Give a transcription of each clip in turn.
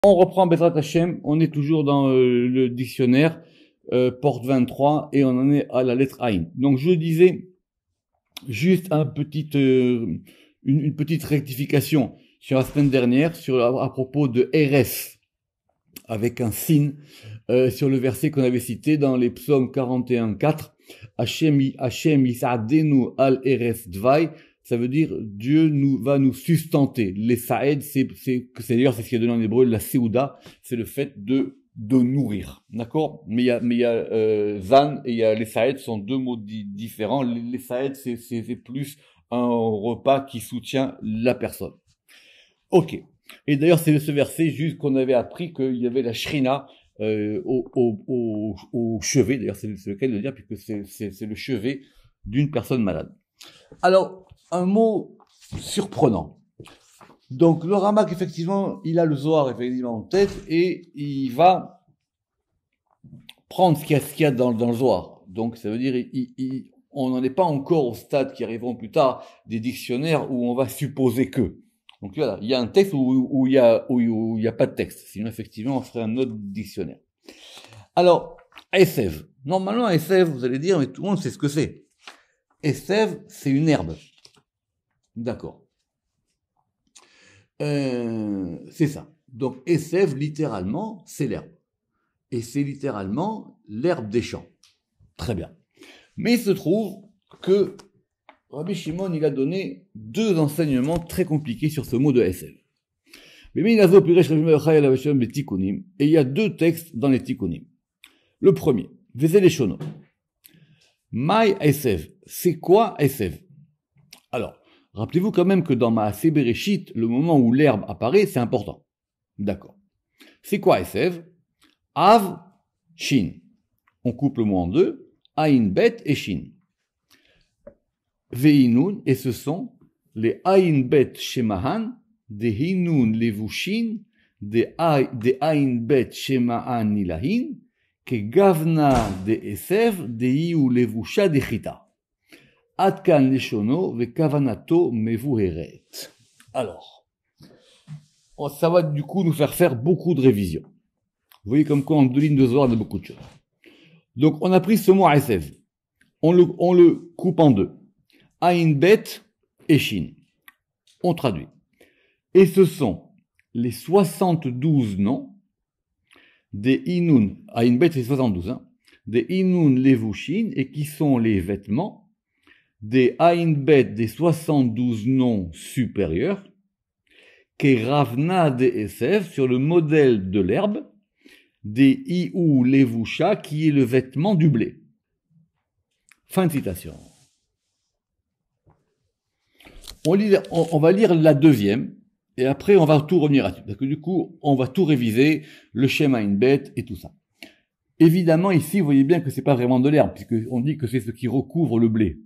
On reprend Bezrat Hashem, on est toujours dans le dictionnaire, porte 23, et on en est à la lettre Aïn. Donc je disais, juste une petite rectification sur la semaine dernière, à propos de RS, avec un signe, sur le verset qu'on avait cité dans les psaumes 41-4, Hashem Yisa'adenu al RS Dvai, ça veut dire Dieu va nous sustenter. Les Sa'ed, c'est d'ailleurs c'est ce qui est donné en hébreu, la Seouda, c'est le fait de nourrir. D'accord? Mais il y a Zan et il y a les Sa'ed, sont deux mots différents. Les Sa'ed, c'est plus un repas qui soutient la personne. Ok. Et d'ailleurs, c'est ce verset juste qu'on avait appris qu'il y avait la Shrina au chevet. D'ailleurs, c'est le cas de le dire, puisque c'est le chevet d'une personne malade. Alors, un mot surprenant. Donc, le Ramak, effectivement, il a le Zohar, effectivement, en tête, et il va prendre ce qu'il y a dans le Zohar. Donc, ça veut dire, on n'en est pas encore au stade qui arriveront plus tard des dictionnaires où on va supposer que. Donc, voilà, il y a un texte où il y a pas de texte. Sinon, effectivement, on ferait un autre dictionnaire. Alors, Esev. Normalement, Esev, vous allez dire, mais tout le monde sait ce que c'est. Esev, c'est une herbe. D'accord. C'est ça. Donc, Esev, littéralement, c'est l'herbe. Et c'est littéralement l'herbe des champs. Très bien. Mais il se trouve que Rabbi Shimon, il a donné deux enseignements très compliqués sur ce mot de Esev. Et il y a deux textes dans les Tikkunim. Le premier, Vezel Shono. Mai Esev. C'est quoi Esev? Alors, rappelez-vous quand même que dans Maaseh Bereshit, le moment où l'herbe apparaît, c'est important. D'accord. C'est quoi Esev? Av, Shin. On coupe le mot en deux. Aïn Bet et Shin. Ve'inun, et ce sont les Aïn Bet Shemahan, des Hinun Levushin, des Aïn Bet Shemahan Nilahin, que Gavna de Esev, des Iu Levusha de Chita. Adkan Leshono, ve Kavanato Mevuheret. Alors, ça va du coup nous faire beaucoup de révisions. Vous voyez comme quoi en deux lignes de Zohar, on a beaucoup de choses. Donc, on a pris ce mot Esev. On le coupe en deux. Aïn Bet et Shin. On traduit. Et ce sont les 72 noms des Inun. Aïn Bet, c'est 72, hein. Des Inun Levushin, et qui sont les vêtements des Aïn Bet, des 72 noms supérieurs, qui Ravna de Esev, sur le modèle de l'herbe, des Iou Levusha, qui est le vêtement du blé. Fin de citation. On va lire la deuxième, et après on va tout revenir là-dessus. Parce que du coup, on va tout réviser, le schéma Aïn Bet et tout ça. Évidemment, ici, vous voyez bien que c'est pas vraiment de l'herbe, puisqu'on dit que c'est ce qui recouvre le blé.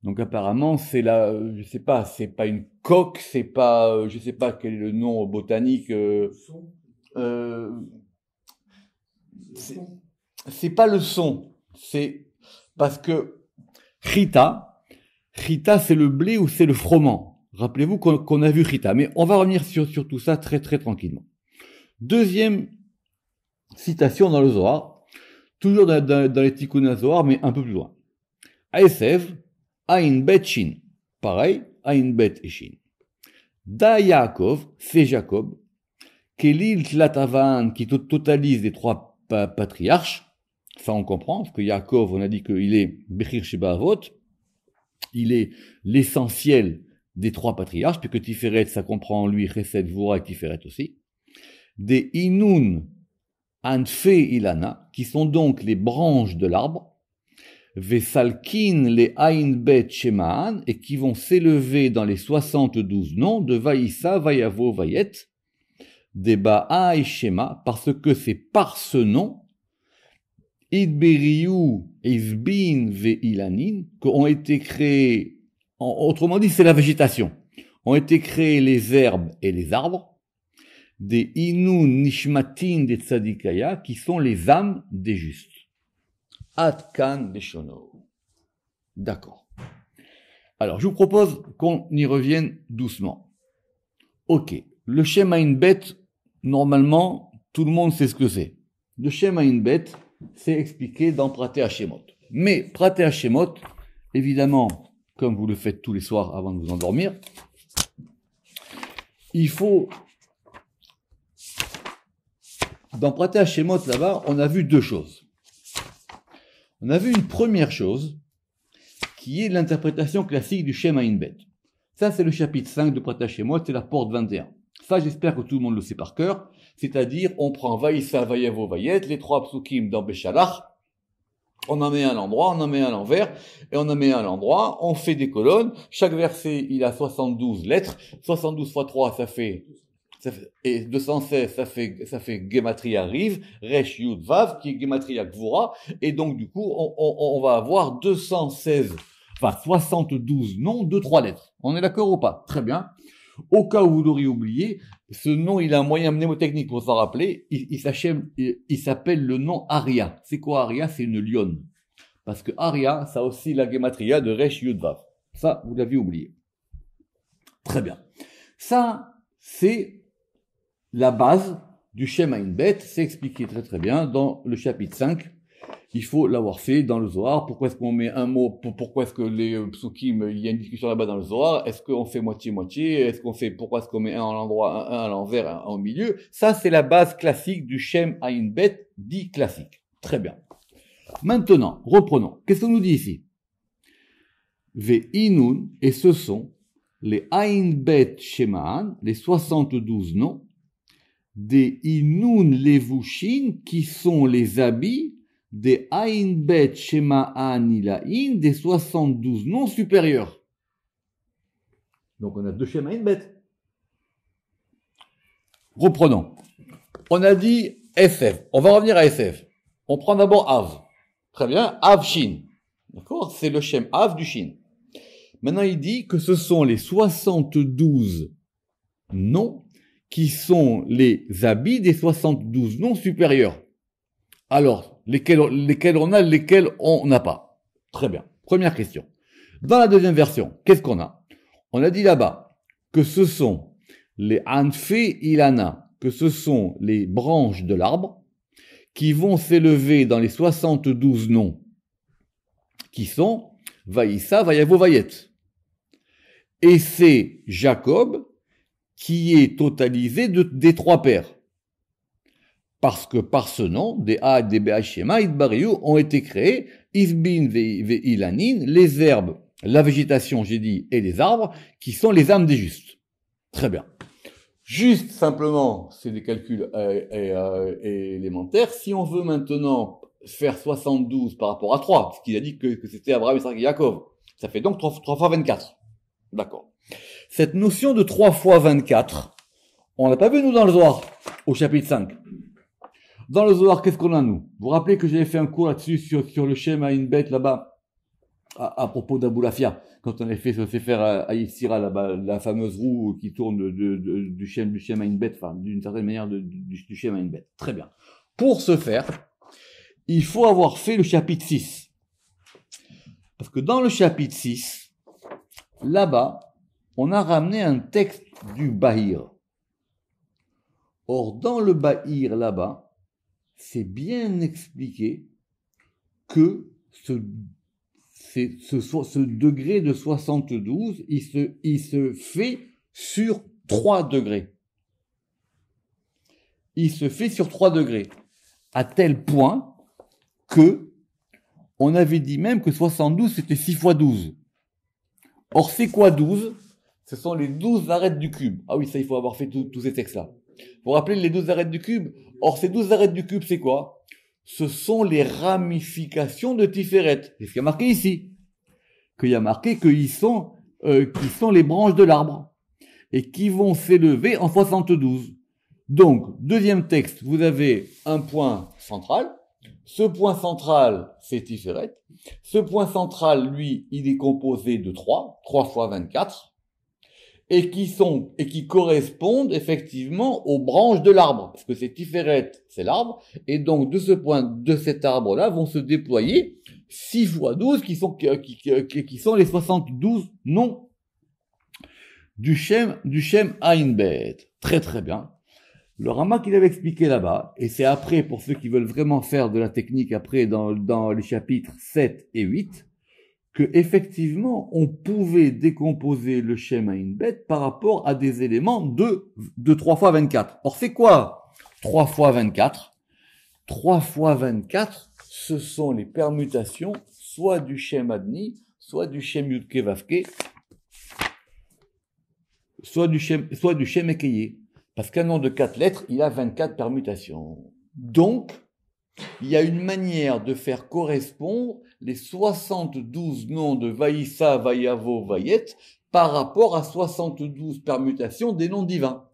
Donc apparemment, c'est je sais pas, c'est pas une coque, c'est pas, je sais pas quel est le nom botanique. C'est pas le son, c'est parce que Chita, c'est le blé ou c'est le froment. Rappelez-vous qu'on a vu Chita, mais on va revenir sur tout ça très très tranquillement. Deuxième citation dans le Zohar, toujours dans les Tikkun Zohar, mais un peu plus loin. Esev, Aïn Bet Shin. Pareil, Aïn Bet et Shin. Da Yaakov, c'est Jacob. Kelil Tlatavan, qui totalise les trois patriarches. Ça, on comprend, parce que Yaakov, on a dit qu'il est Bechir Sheba Avot. Il est l'essentiel des trois patriarches, puisque Tiferet, ça comprend en lui Chesed, Vora et Tiferet aussi. Des Inun, Anfe Ilana, qui sont donc les branches de l'arbre. Vesalkin les Aïn Bet Shemaan, et qui vont s'élever dans les 72 noms de Vaïssa, Vayavo, Vayet, des Ba'a et Shema, parce que c'est par ce nom, Idberiou, Izbin, Veilanin, qu'ont été créés, autrement dit, c'est la végétation, ont été créés les herbes et les arbres, des Inun Nishmatin des Tzadikaya, qui sont les âmes des justes. Adkan Leshono. D'accord. Alors, je vous propose qu'on y revienne doucement. Ok. Le schéma Aïn Bet, normalement, tout le monde sait ce que c'est. Le Shem Ayin Bet, c'est expliqué dans Praté Hashemot. Mais Praté Hashemot, évidemment, comme vous le faites tous les soirs avant de vous endormir, il faut... Dans Praté Hashemot, là-bas, on a vu deux choses. On a vu une première chose, qui est l'interprétation classique du Shem Ayin Bet. Ça, c'est le chapitre 5 de Praté Hashemot, c'est la porte 21. Ça, j'espère que tout le monde le sait par cœur. C'est-à-dire, on prend Vaïssa, Vaïevo, Vaïet, les trois psukim dans Béchalach, on en met un à l'endroit, on en met un à l'envers, et on en met un à l'endroit, on fait des colonnes. Chaque verset, il a 72 lettres. 72 fois 3, ça fait et 216, ça fait Gematria Riv, Resh Yud Vav, qui est Gematria Gvura, et donc, du coup, on va avoir 216, enfin, 72 noms de 3 lettres. On est d'accord ou pas? Très bien. Au cas où vous l'auriez oublié, ce nom, il a un moyen mnémotechnique pour s'en rappeler. Il s'appelle le nom Aria. C'est quoi Aria? C'est une lionne. Parce que Aria, ça a aussi la gematria de Resh Yud Vav. Ça, vous l'aviez oublié. Très bien. Ça, c'est la base du Shem Ayin Bet. C'est expliqué très très bien dans le chapitre 5. Il faut l'avoir fait dans le Zohar. Pourquoi est-ce qu'on met un mot? Pourquoi est-ce que les psukim, il y a une discussion là-bas dans le Zohar? Est-ce qu'on fait moitié-moitié? Pourquoi est-ce qu'on met un à l'endroit, un à l'envers, un au milieu? Ça, c'est la base classique du Shem Ayin Bet, dit classique. Très bien. Maintenant, reprenons. Qu'est-ce qu'on nous dit ici? Ve'inun, et ce sont les Ayin Bet Shemaan, les 72 noms, des Inun Levushin, qui sont les habits des Ayin Bet Shema'an Ilahin, des 72 noms supérieurs. Donc on a deux Shem Ayin Bet. Reprenons. On a dit SF. On va revenir à SF. On prend d'abord Av. Très bien. Av Shin. D'accord? C'est le Shem Av du Shin. Maintenant il dit que ce sont les 72 noms qui sont les habits des 72 noms supérieurs. Alors, lesquels on a, lesquels on n'a pas. Très bien. Première question. Dans la deuxième version, qu'est-ce qu'on a? On a dit là-bas que ce sont les Anfé Ilana, que ce sont les branches de l'arbre, qui vont s'élever dans les 72 noms, qui sont Vaïssa, Vaïavo, Vaïet. Et c'est Jacob qui est totalisé des trois pères. Parce que par ce nom, des A, des B, Shema, Idbariou ont été créés, Isbin, Ilanin, les herbes, la végétation, j'ai dit, et les arbres, qui sont les âmes des justes. Très bien. Juste, simplement, c'est des calculs élémentaires. Si on veut maintenant faire 72 par rapport à 3, parce qu'il a dit que c'était Abraham, Isaac et Yaakov, ça fait donc 3 fois 24. D'accord. Cette notion de 3 fois 24, on l'a pas vu, nous, dans le Zohar, au chapitre 5. Dans le Zohar, qu'est-ce qu'on a, nous? Vous vous rappelez que j'avais fait un cours là-dessus sur le Shem Ayin Bet, là-bas, à propos d'Aboulafia, quand on avait fait ce Sefer à Yitzira, là-bas, la fameuse roue qui tourne du Shem Ayin Bet, enfin, d'une certaine manière, du Shem Ayin Bet. Très bien. Pour ce faire, il faut avoir fait le chapitre 6. Parce que dans le chapitre 6, là-bas, on a ramené un texte du Bahir. Or, dans le Bahir, là-bas, c'est bien expliqué que ce degré de 72, il se fait sur 3 degrés. Il se fait sur 3 degrés. À tel point que on avait dit même que 72, c'était 6 fois 12. Or, c'est quoi 12? Ce sont les 12 arêtes du cube. Ah oui, ça, il faut avoir fait tous ces textes-là. Vous vous rappelez les 12 arêtes du cube? Or, ces 12 arêtes du cube, c'est quoi? Ce sont les ramifications de Tiferet. C'est ce qu'il y a marqué ici. Qu'il y a marqué qu'ils sont les branches de l'arbre. Et qui vont s'élever en 72. Donc, deuxième texte, vous avez un point central. Ce point central, c'est Tiferet. Ce point central, lui, il est composé de 3 fois 24. Et qui correspondent effectivement aux branches de l'arbre. Parce que c'est Tiferet, c'est l'arbre. Et donc, de cet arbre-là, vont se déployer 6 fois 12 qui sont les 72 noms du Shem Ayin Bet. Très très bien. Le Ramak, il avait expliqué là-bas, et c'est après, pour ceux qui veulent vraiment faire de la technique après, dans les chapitres 7 et 8, que effectivement, on pouvait décomposer le Shem Ayin Bet par rapport à des éléments de 3 fois 24. Or, c'est quoi 3 fois 24? 3 fois 24, ce sont les permutations, soit du Shem Adni, soit du Shem Yudke Vavke, soit du Shem Ekeye. Parce qu'un nom de 4 lettres, il a 24 permutations. Donc, il y a une manière de faire correspondre les 72 noms de Vaïssa, Vaïavo, Vaïet par rapport à 72 permutations des noms divins.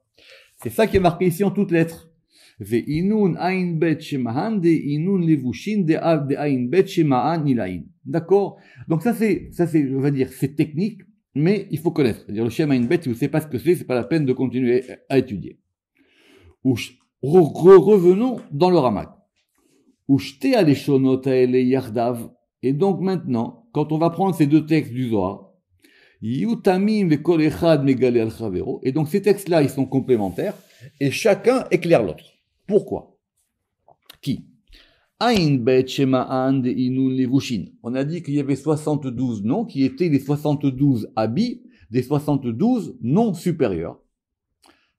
C'est ça qui est marqué ici en toutes lettres. Ve'inun ain bet shemahan de inun levushin de ain bet shemahan ilain. D'accord? Donc ça c'est, on va dire, c'est technique, mais il faut connaître. C'est-à-dire le Shem Ain Bet, si vous ne savez pas ce que c'est pas la peine de continuer à étudier. Revenons dans le Ramak. Ushte aleshonot haele yardav. Et donc maintenant, quand on va prendre ces deux textes du Zohar, Yutamim vekol echad megale al chavero, et donc ces textes-là, ils sont complémentaires, et chacun éclaire l'autre. Pourquoi? Qui? Ain bet shema'an de inun levushin. On a dit qu'il y avait 72 noms qui étaient les 72 habits des 72 noms supérieurs.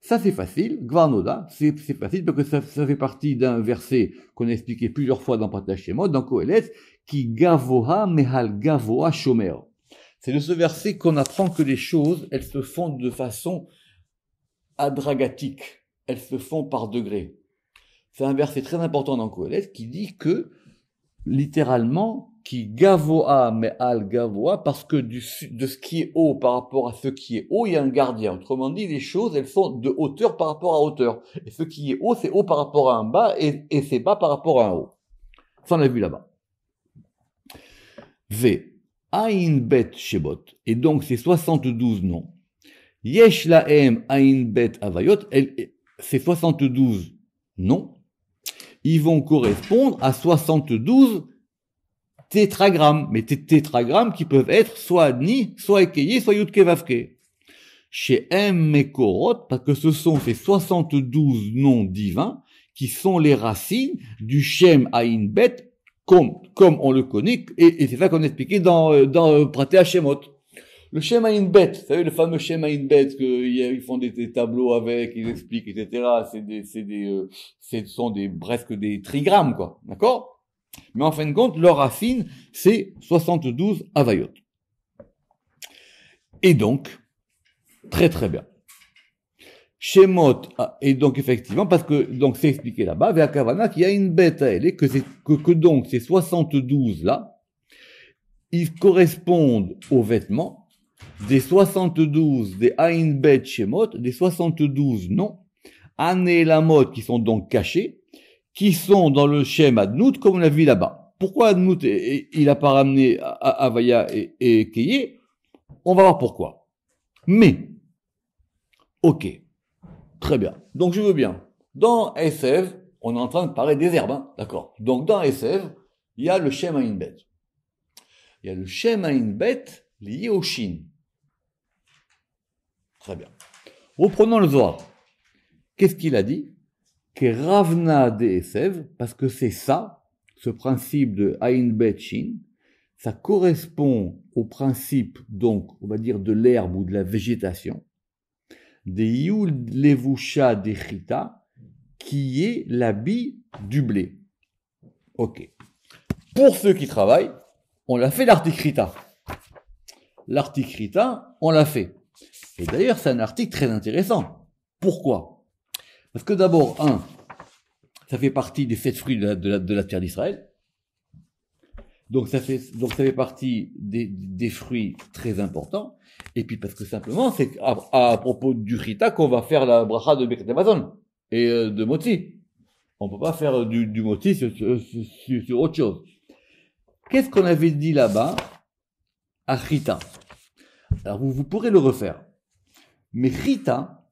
Ça, c'est facile. Gvarnoda, c'est facile parce que ça fait partie d'un verset qu'on a expliqué plusieurs fois dans Partash Shemot, dans Kohelet, qui gavoha mehal gavoha shomer. C'est de ce verset qu'on apprend que les choses, elles se font de façon adragatique. Elles se font par degrés. C'est un verset très important dans Kohelet qui dit que, littéralement, qui gavoa mehal gavoa, parce que de ce qui est haut par rapport à ce qui est haut, il y a un gardien. Autrement dit, les choses, elles sont de hauteur par rapport à hauteur. Et ce qui est haut, c'est haut par rapport à un bas, et c'est bas par rapport à un haut. Ça, on l'a vu là-bas. V. Ain bet shebot. Et donc, ces 72 noms. Yesh laem ain bet avayot. Ces 72 noms, ils vont correspondre à 72 tétragrammes, mais tétragrammes qui peuvent être soit adni, soit ekeye, soit yudke vavke. Chez M Mekorot, parce que ce sont ces 72 noms divins qui sont les racines du Shem Ain Bet, comme on le connaît, et c'est ça qu'on a expliqué dans Praté Shemot. Le Shem Ain Bet, vous savez, le fameux Shem Ain Bet, ils font des tableaux avec, ils expliquent, etc. Ce sont presque des trigrammes, quoi. D'accord? Mais en fin de compte, leur racine, c'est 72 avayot. Et donc, très très bien. Shemot, et donc effectivement, parce que, donc c'est expliqué là-bas, vers Kavana, qu'il y a une bête à elle, que donc ces 72 là, ils correspondent aux vêtements des 72 des Ain Bet Shemot, des 72 noms, Ané Lamot, qui sont donc cachés, qui sont dans le Shem Adnout, comme on l'a vu là-bas. Pourquoi Adnout, il n'a pas ramené Avaya et Keye? On va voir pourquoi. Mais, ok, très bien. Donc je veux bien. Dans Esev, on est en train de parler des herbes, hein, d'accord. Donc dans Esev, il y a le Shem Ain Bet. Il y a le Shem Ain Bet lié au Shin. Très bien. Reprenons le Zohar. Qu'est-ce qu'il a dit? Que Ravna de Esev, parce que c'est ça, ce principe de Ain Bet Shin, ça correspond au principe, donc, on va dire, de l'herbe ou de la végétation, des Yul Levusha de Chita, qui est l'habit du blé. Ok. Pour ceux qui travaillent, on l'a fait l'article Rita. L'article Rita, on l'a fait. Et d'ailleurs, c'est un article très intéressant. Pourquoi? Parce que d'abord, ça fait partie des 7 fruits de la terre d'Israël. Donc ça fait partie des fruits très importants. Et puis parce que simplement, c'est à propos du Rita qu'on va faire la bracha de Birkat Hamazon et de Motzi. On peut pas faire du Motzi sur autre chose. Qu'est-ce qu'on avait dit là-bas à Rita? Alors vous pourrez le refaire. Mais Rita,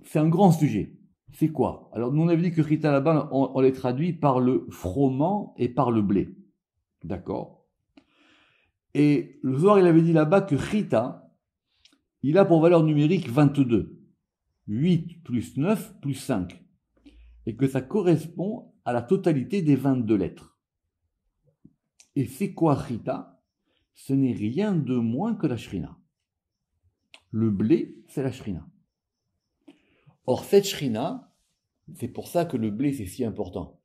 c'est un grand sujet. C'est quoi? Alors, nous, on avait dit que Rita, là-bas, on les traduit par le froment et par le blé. D'accord? Et le Zohar, il avait dit là-bas que Rita, il a pour valeur numérique 22. 8 plus 9 plus 5. Et que ça correspond à la totalité des 22 lettres. Et c'est quoi Chita? Ce n'est rien de moins que la Shrina. Le blé, c'est la Shrina. Or, cette Shrina, c'est pour ça que le blé, c'est si important.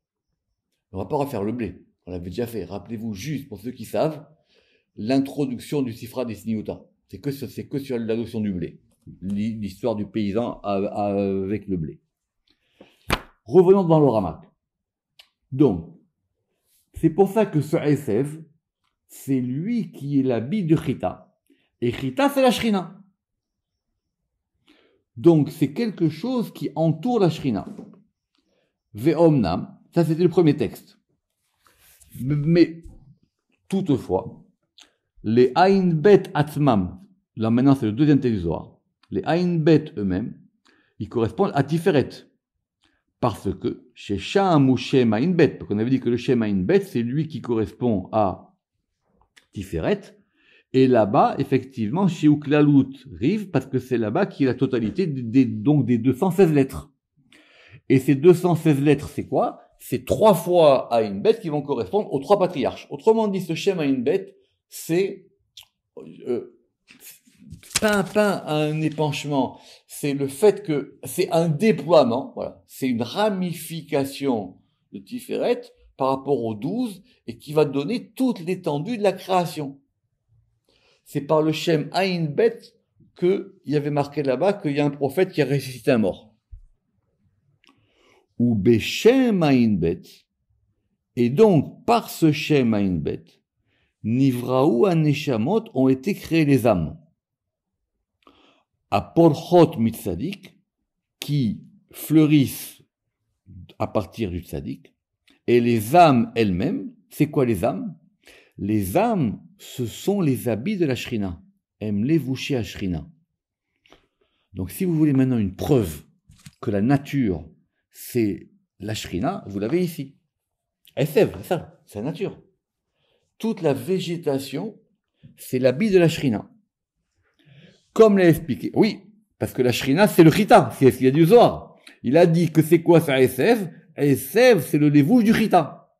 On ne va pas refaire le blé. On l'avait déjà fait. Rappelez-vous juste, pour ceux qui savent, l'introduction du Sifra des Siniuta. C'est que sur la notion du blé. L'histoire du paysan avec le blé. Revenons dans le Ramak. Donc, c'est pour ça que ce Esev, c'est lui qui est l'habit de Chita. Et Chita, c'est la Shrina. Donc, c'est quelque chose qui entoure la Shrina. Ve'omnam, ça c'était le premier texte. Mais, toutefois, les Ain Bet Atmam, là maintenant c'est le deuxième texte du Zohar, les Ain Bet eux-mêmes, ils correspondent à Tiferet. Parce que, chez Sham ou Shem Ain Bet, parce qu'on avait dit que le Shem Ain Bet, c'est lui qui correspond à Tiferet, et là-bas, effectivement, chez Uklalut Rive, parce que c'est là-bas qui est la totalité donc des 216 lettres. Et ces 216 lettres, c'est quoi? C'est 3 fois Ain Bet qui vont correspondre aux 3 patriarches. Autrement dit, ce Shem Ain Bet, c'est pas un épanchement, c'est le fait que c'est un déploiement, voilà, c'est une ramification de Tiferet par rapport aux 12 et qui va donner toute l'étendue de la création. C'est par le Shem Ain Bet qu'il y avait marqué là-bas qu'il y a un prophète qui a ressuscité un mort. Ou Beshem Ain Bet, et donc par ce Shem Ain Bet, Nivraou Aneshamot ont été créés les âmes. À Porchot Mitzadik, qui fleurissent à partir du Tzadik, et les âmes elles-mêmes, c'est quoi les âmes? Les âmes, ce sont les habits de la Shrina. Aime-les voucher à Shrina. Donc si vous voulez maintenant une preuve que la nature, c'est la Shrina, vous l'avez ici. Esev, c'est ça, c'est la nature. Toute la végétation, c'est l'habit de la Shrina. Comme l'a expliqué. Oui, parce que la Shrina, c'est le Chita, c'est ce qu'il y a du Zohar. Il a dit que c'est quoi ça, Esev? Esev, c'est le lévouche du Chita.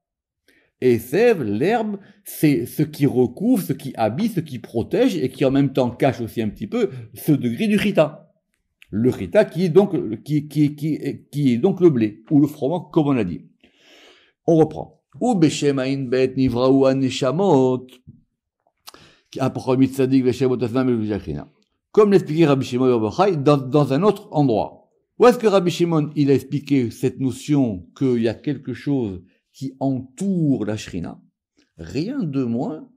Esev, l'herbe, c'est ce qui recouvre, ce qui habille, ce qui protège et qui en même temps cache aussi un petit peu ce degré du Chita. Le Chita qui est donc, qui est donc le blé, ou le froment, comme on a dit. On reprend. Ou Beshem Ain Bet Nivraou Aneshamot, comme l'expliquait Rabbi Shimon Bar Yochai dans un autre endroit. Où est-ce que Rabbi Shimon il a expliqué cette notion qu'il y a quelque chose qui entoure la Shrina? Rien de moins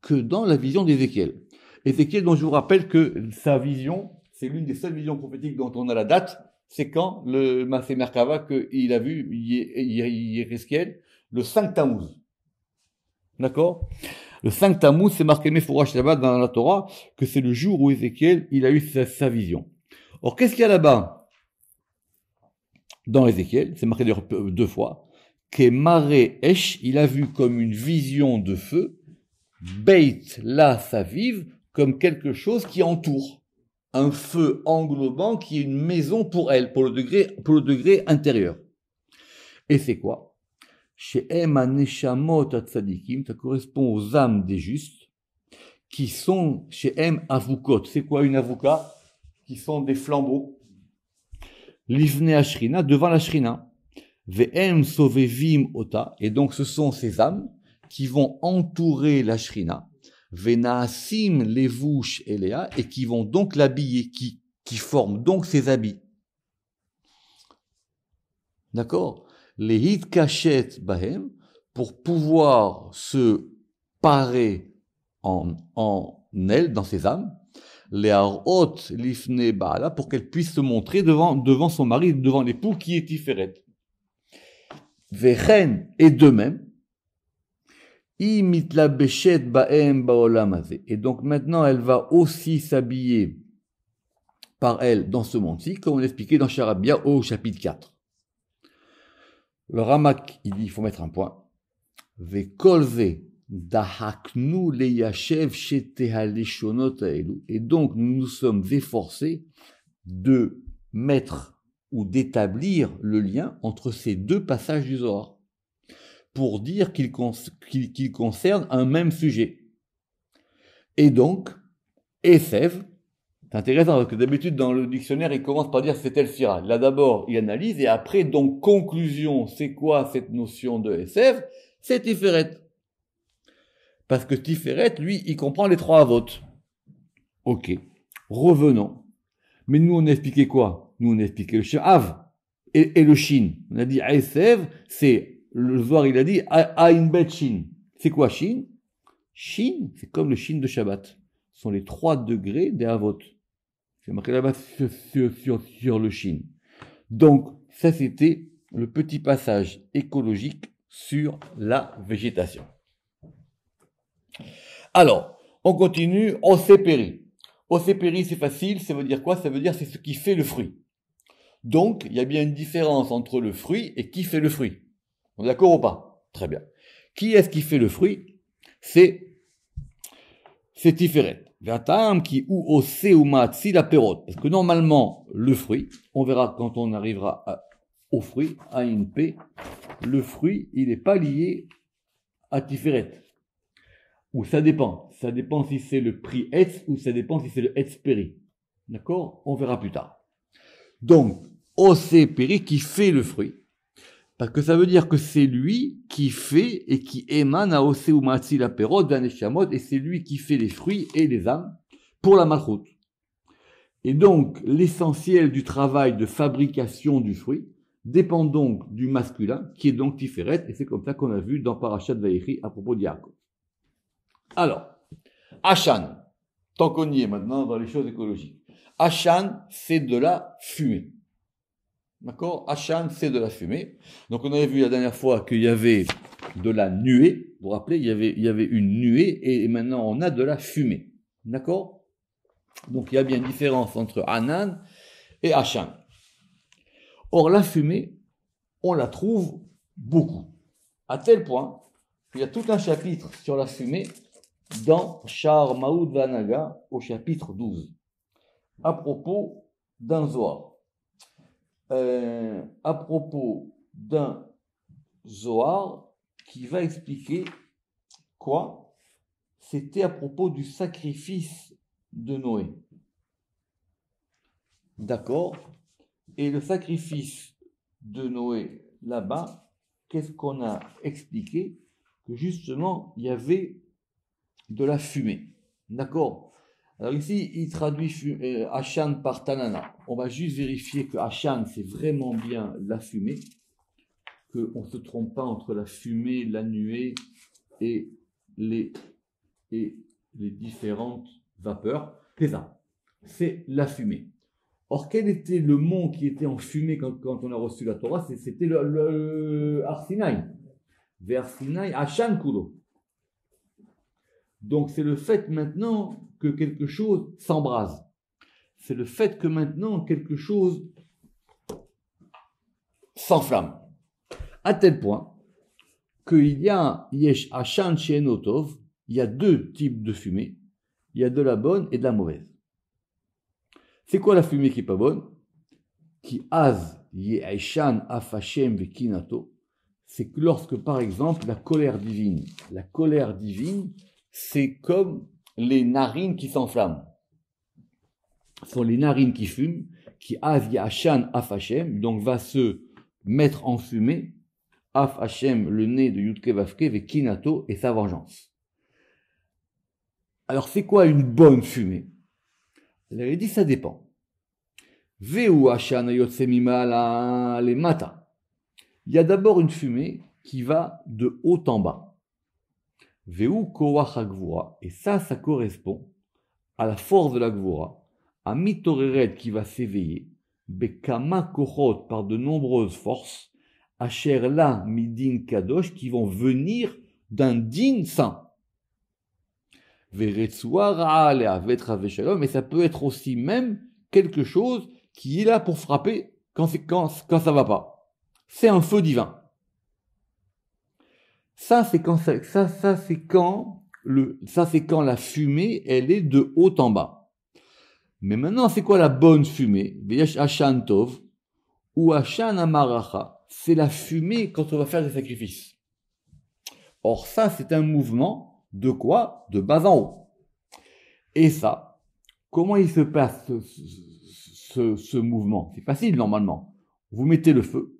que dans la vision d'Ézéchiel. Ézéchiel, dont je vous rappelle que sa vision, c'est l'une des seules visions prophétiques dont on a la date, c'est quand le Masé Merkava qu'il a vu Yézéchiel le 5 Tammuz. D'accord? Le 5 Tammuz, c'est marqué Mefourash là-bas dans la Torah, que c'est le jour où Ézéchiel, il a eu sa vision. Or, qu'est-ce qu'il y a là-bas? Dans Ézéchiel, c'est marqué 2 fois, que Maré Esh, il a vu comme une vision de feu, Beit la Saviv, comme quelque chose qui entoure. Un feu englobant qui est une maison pour elle, pour le degré intérieur. Et c'est quoi? Chez Neshamot Tzadikim, ça correspond aux âmes des justes, qui sont chez Avukot. C'est quoi une avuka? Qui sont des flambeaux. Livne Ashrina, devant la Shrina. Ve'em Sovevim Ota, et donc ce sont ces âmes qui vont entourer la Shrina. Ve'naasim Levush Elea, et qui vont donc l'habiller, qui forment donc ses habits. D'accord? Les hitkachet bahem, pour pouvoir se parer en elle, dans ses âmes, les harot lifne baala, pour qu'elle puisse se montrer devant son mari, devant l'époux qui est Tiferet. Vechen, et de même, imitlabeshet bahem baolam hazeh. Et donc maintenant, elle va aussi s'habiller par elle dans ce monde-ci, comme on l'expliquait dans Charabia au chapitre 4. Le Ramak, il dit, il faut mettre un point. Vekolze dahaknu leyashev shetehaleshonot haelu. Et donc, nous nous sommes efforcés de mettre ou d'établir le lien entre ces deux passages du Zohar pour dire qu'ils concernent un même sujet. Et donc, Esev, c'est intéressant parce que d'habitude dans le dictionnaire, il commence par dire c'est tel sira. Là d'abord, il analyse et après, donc, conclusion, c'est quoi cette notion de Esev? C'est Tiferet. Parce que Tiferet, lui, il comprend les trois avot. Ok, revenons. Mais nous, on a expliqué quoi? Nous, on a expliqué le Shin Av et le Shin. On a dit Esev, c'est, le Zohar, il a dit Ain Bet Shin. C'est quoi Shin? Shin, c'est comme le Shin de Shabbat. Ce sont les 3 degrés des avot. C'est marqué là-bas sur le Shin. Donc, ça, c'était le petit passage écologique sur la végétation. Alors, on continue. Osépéri. Osépéri, c'est facile. Ça veut dire quoi? Ça veut dire c'est ce qui fait le fruit. Donc, il y a bien une différence entre le fruit et qui fait le fruit. On est d'accord ou pas? Très bien. Qui est-ce qui fait le fruit? C'est Tiferet. Vatam qui ou osé ou matzi la perot. Parce que normalement, le fruit, on verra quand on arrivera au fruit, à une P, le fruit, il n'est pas lié à Tiferet. Ou ça dépend. Ça dépend si c'est le prix Etz ou ça dépend si c'est le Etz Péri. D'accord? On verra plus tard. Donc, osé Péri qui fait le fruit. Parce que ça veut dire que c'est lui qui fait et qui émane à Osé ou Matzi la Perot d'un Neshamot, et c'est lui qui fait les fruits et les âmes pour la Malchut. Et donc, l'essentiel du travail de fabrication du fruit dépend donc du masculin, qui est donc Tiferet, et c'est comme ça qu'on a vu dans Parashat Vayechi à propos d'Yaakov. Alors, Ashan, tant qu'on y est maintenant dans les choses écologiques. Ashan, c'est de la fumée. D'accord? Ashan, c'est de la fumée. Donc, on avait vu la dernière fois qu'il y avait de la nuée. Vous vous rappelez, il y avait une nuée et maintenant on a de la fumée. D'accord? Donc, il y a bien une différence entre Anan et Ashan. Or, la fumée, on la trouve beaucoup. À tel point qu'il y a tout un chapitre sur la fumée dans Shar Maoud Vanaga au chapitre 12. À propos d'un Zohar. À propos d'un Zohar qui va expliquer quoi? C'était à propos du sacrifice de Noé. D'accord? Et le sacrifice de Noé, là-bas, qu'est-ce qu'on a expliqué? Que justement, il y avait de la fumée. D'accord? Alors ici, il traduit Ashan par Tanana. On va juste vérifier que Ashan, c'est vraiment bien la fumée, qu'on ne se trompe pas entre la fumée, la nuée et les différentes vapeurs. C'est ça, c'est la fumée. Or, quel était le mont qui était en fumée quand on a reçu la Torah? C'était le Har Sinaï. Vers Sinaï, Ashan Kulo. Donc, c'est le fait maintenant que quelque chose s'embrase. C'est le fait que maintenant quelque chose s'enflamme. À tel point qu'il y a Yesh Ashan She'enotov, il y a 2 types de fumée. Il y a de la bonne et de la mauvaise. C'est quoi la fumée qui n'est pas bonne? Qui az Ye'ashan Afashem Vekinato. C'est que lorsque, par exemple, la colère divine, c'est comme les narines qui s'enflamment. Ce sont les narines qui fument, qui az Ye'ashan Afashem, donc va se mettre en fumée, Af Hashem, le nez de Yudke Vavke, Vekinato et sa vengeance. Alors, c'est quoi une bonne fumée? Elle avait dit, ça dépend. Veu Hashan Ayotsemima les mata. Il y a d'abord une fumée qui va de haut en bas. Veu Koach HaGvura. Et ça correspond à la force de la Gvura, à Mitoreret qui va s'éveiller, Bekama Kochot par de nombreuses forces, Asher la midin kadosh qui vont venir d'un din saint. Veretsuara le avetra veshalom, et ça peut être aussi même quelque chose qui est là pour frapper quand ça va pas. C'est un feu divin. Ça c'est quand la fumée elle est de haut en bas. Mais maintenant, c'est quoi la bonne fumée? Veyash Ashan Tov ou Ashan Amaracha. C'est la fumée quand on va faire des sacrifices. Or, ça, c'est un mouvement de quoi? De bas en haut. Et ça, comment il se passe ce mouvement? C'est facile, normalement. Vous mettez le feu,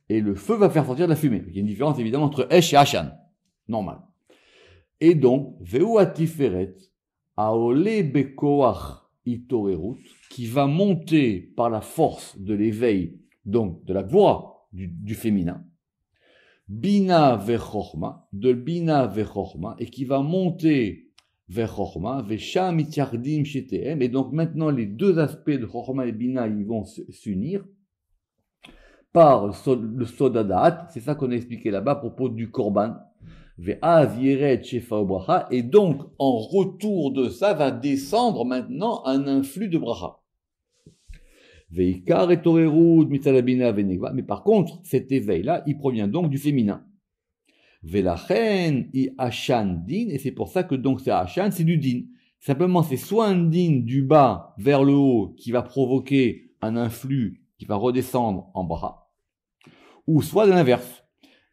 et le feu va faire sortir de la fumée. Il y a une différence, évidemment, entre Esh et Ashan. Normal. Et donc, Veu Atiferet, Aole Bekoach Itorerut, qui va monter par la force de l'éveil, donc de la Gvora, du féminin, Bina Vechorma, de Bina Vechorma, et qui va monter vers Chorma, Vesham Ityardim Shetehem, et donc maintenant les deux aspects de Chorma et Bina, ils vont s'unir par le Sodadat, c'est ça qu'on a expliqué là-bas à propos du Korban, Ve'az Yeret Shefa Bracha, et donc en retour de ça va descendre maintenant un influx de Bracha. Veikar et Torerud Mitzalabina Venegva, mais par contre, cet éveil-là, il provient donc du féminin. Velachen i Ashan din, et c'est pour ça que donc c'est Ashan, c'est du din. Simplement, c'est soit un din du bas vers le haut qui va provoquer un influx qui va redescendre en bas, ou soit de l'inverse.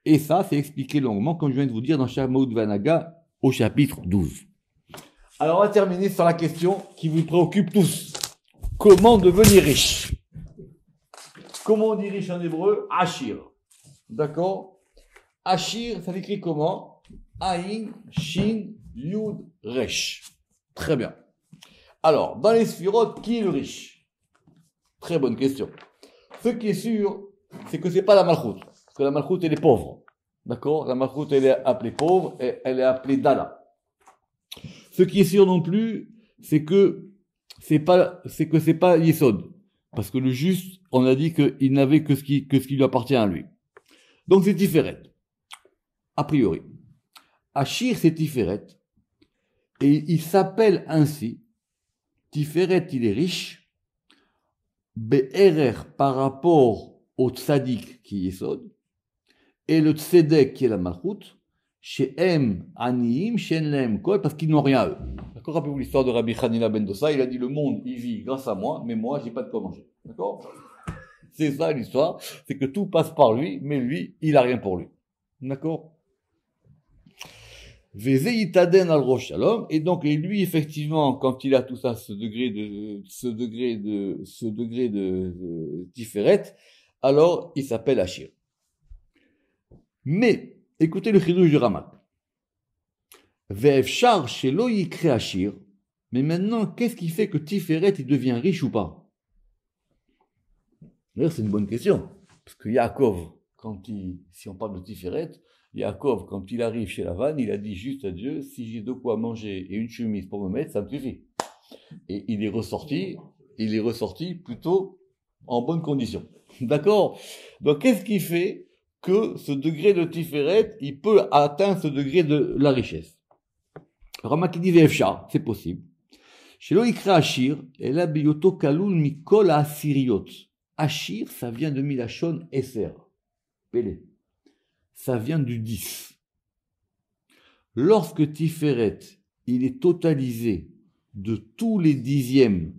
Et ça, c'est expliqué longuement, comme je viens de vous dire, dans Shamaout Vanaga, au chapitre 12. Alors, on va terminer sur la question qui vous préoccupe tous. Comment devenir riche? Comment on dit riche en hébreu? Ashir. D'accord? Ashir, ça s'écrit comment? Aïn, Shin, Yud, Resh. Très bien. Alors, dans les sphirotes, qui est le riche? Très bonne question. Ce qui est sûr, c'est que c'est pas la Malchut. Parce que la Malchut, elle est pauvre. D'accord? La Malchut, elle est appelée pauvre et elle est appelée Dala. Ce qui est sûr non plus, c'est que c'est pas Yesod. Parce que le juste, on a dit qu'il n'avait que ce qui lui appartient à lui. Donc c'est Tiferet. A priori. Ashir, c'est Tiferet. Et il s'appelle ainsi. Tiferet, il est riche. Be'erer par rapport au Tzadik qui est Yesod. Et le Tzedek qui est la Malchut. Chez M, Aniim, chez Lem, Kol, parce qu'ils n'ont rien à eux. D'accord? Rappelez-vous l'histoire de Rabbi Hanina ben Dosa. Il a dit, le monde, il vit grâce à moi, mais moi, j'ai pas de quoi manger. D'accord? C'est ça l'histoire. C'est que tout passe par lui, mais lui, il a rien pour lui. D'accord? Vezeyitaden al rosh shalom. Et donc, et lui, effectivement, quand il a tout ça, ce degré de Tiferet, alors, il s'appelle Ashir. Mais, écoutez le chidouche du Ramak. Ve'efshar shelo yikre Ashir. Mais maintenant, qu'est-ce qui fait que Tiferet, il devient riche ou pas? D'ailleurs, c'est une bonne question. Parce que Yaakov, si on parle de Tiferet, Yaakov, quand il arrive chez Lavan, il a dit juste à Dieu, si j'ai de quoi manger et une chemise pour me mettre, ça me suffit. Et il est ressorti plutôt en bonne condition. D'accord? Donc, qu'est-ce qui fait que ce degré de Tiferet, il peut atteindre ce degré de la richesse? Ramak dit Ve'efshar, c'est possible. Chez l'Oikra Ashir, et là, Biyoto Kaloul Mikol Asiriot. Ashir, ça vient de Milachon Esser. Pélé. Ça vient du 10. Lorsque Tiferet, il est totalisé de tous les dixièmes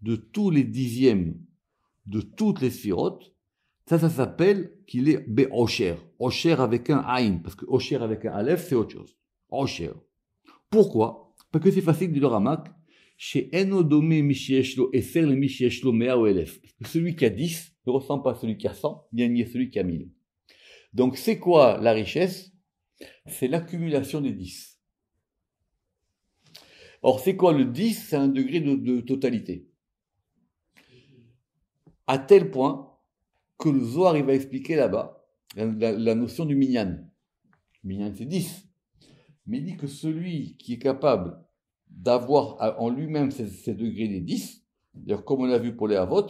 de toutes les sphirotes, ça s'appelle qu'il est Be'osher. Osher avec un Aïn, parce que Osher avec un Aleph, c'est autre chose. Osher. Pourquoi? Parce que c'est facile de le Ramak. Chez Enodomé Mishieshlo et Ser le Mishieshlo Mea ou Elef. Parce que celui qui a 10 ne ressemble pas à celui qui a 100, bien ni à celui qui a 1000. Donc c'est quoi la richesse? C'est l'accumulation des 10. Or c'est quoi le 10? C'est un degré de totalité. À tel point que le Zohar il va expliquer là-bas la notion du minyan. Minyan c'est 10. Mais il dit que celui qui est capable d'avoir en lui-même ces degrés des 10, d'ailleurs comme on l'a vu pour les Havot,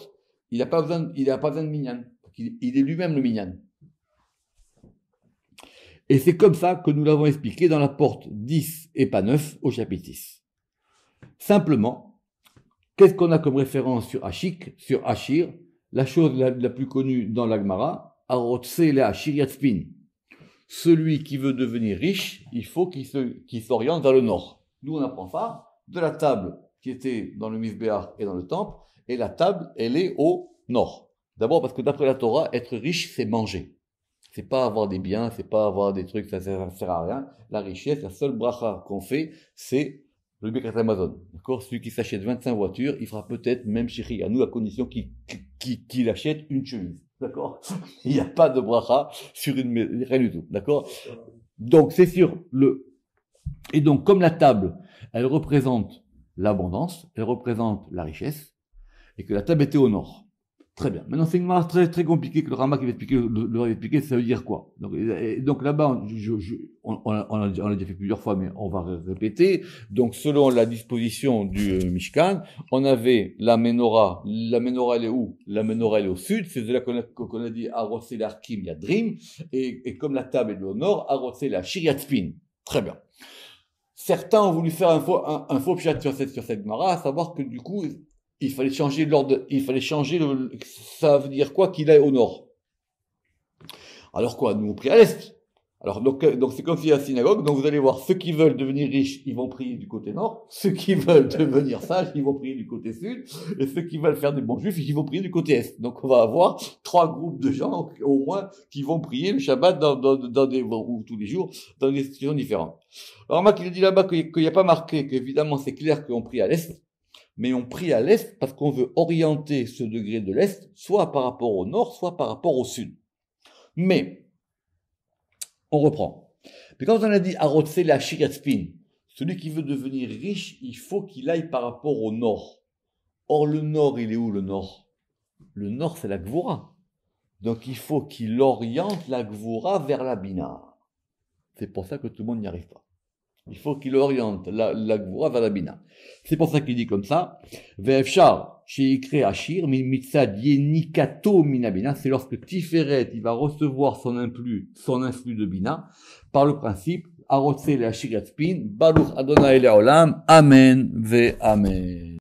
il n'a pas besoin de minyan. Il est lui-même le minyan. Et c'est comme ça que nous l'avons expliqué dans la porte 10 et pas 9 au chapitre 10. Simplement, qu'est-ce qu'on a comme référence sur Ashir? La chose la plus connue dans l'Agmara, Arotse le Ashir Yatspin. Celui qui veut devenir riche, il faut qu'il s'oriente vers le nord. Nous, on apprend ça de la table qui était dans le Mizbeach et dans le temple, et la table, elle est au nord. D'abord parce que d'après la Torah, être riche, c'est manger. C'est pas avoir des biens, c'est pas avoir des trucs, ça sert à rien. La richesse, la seule bracha qu'on fait, c'est le Birkat Amazon. D'accord? Celui qui s'achète 25 voitures, il fera peut-être même chéri à nous à condition qu'il achète une chemise. D'accord? Il n'y a pas de bracha sur une, rien du tout. D'accord? Donc, c'est sur et donc, comme la table, elle représente l'abondance, elle représente la richesse, et que la table était au nord. Très bien. Maintenant, c'est une marque très, très compliquée que le Rama qui va expliquer, va expliquer, ça veut dire quoi? Donc là-bas, on l'a déjà fait plusieurs fois, mais on va répéter. Donc, selon la disposition du Mishkan, on avait la menorah. La menorah, elle est où? La menorah, elle est au sud. C'est de là qu'on a dit, Arotse la Arkim Yadrim. Et comme la table est au nord, Arotse la Shiriatspin. Très bien. Certains ont voulu faire un faux pchat sur cette mara, à savoir que du coup, il fallait changer l'ordre, ça veut dire quoi qu'il aille au nord. Alors quoi, nous on prie à l'est. Alors donc c'est comme si à la synagogue, donc vous allez voir, ceux qui veulent devenir riches, ils vont prier du côté nord, ceux qui veulent devenir sages, ils vont prier du côté sud, et ceux qui veulent faire des bons juifs, ils vont prier du côté est. Donc on va avoir 3 groupes de gens, au moins, qui vont prier le Shabbat ou tous les jours, dans des situations différentes. Alors Marc, il dit là-bas qu'il n'y a pas marqué, qu'évidemment c'est clair qu'on prie à l'est, mais on prie à l'est parce qu'on veut orienter ce degré de l'est, soit par rapport au nord, soit par rapport au sud. Mais, on reprend. Mais quand on a dit Arotse la Shiriatspin, celui qui veut devenir riche, il faut qu'il aille par rapport au nord. Or, le nord, il est où le nord? Le nord, c'est la Gvura. Donc, il faut qu'il oriente la Gvura vers la Bina. C'est pour ça que tout le monde n'y arrive pas. Il faut qu'il oriente la Gvura vers la Bina. C'est pour ça qu'il dit comme ça. Ve'efshar, sheikre ashir, mitzad yenikato minabina. C'est lorsque Tiferet, il va recevoir son influx de Bina, par le principe, arotse le ashir yatspin, baruch Adonai le'olam, amen ve amen.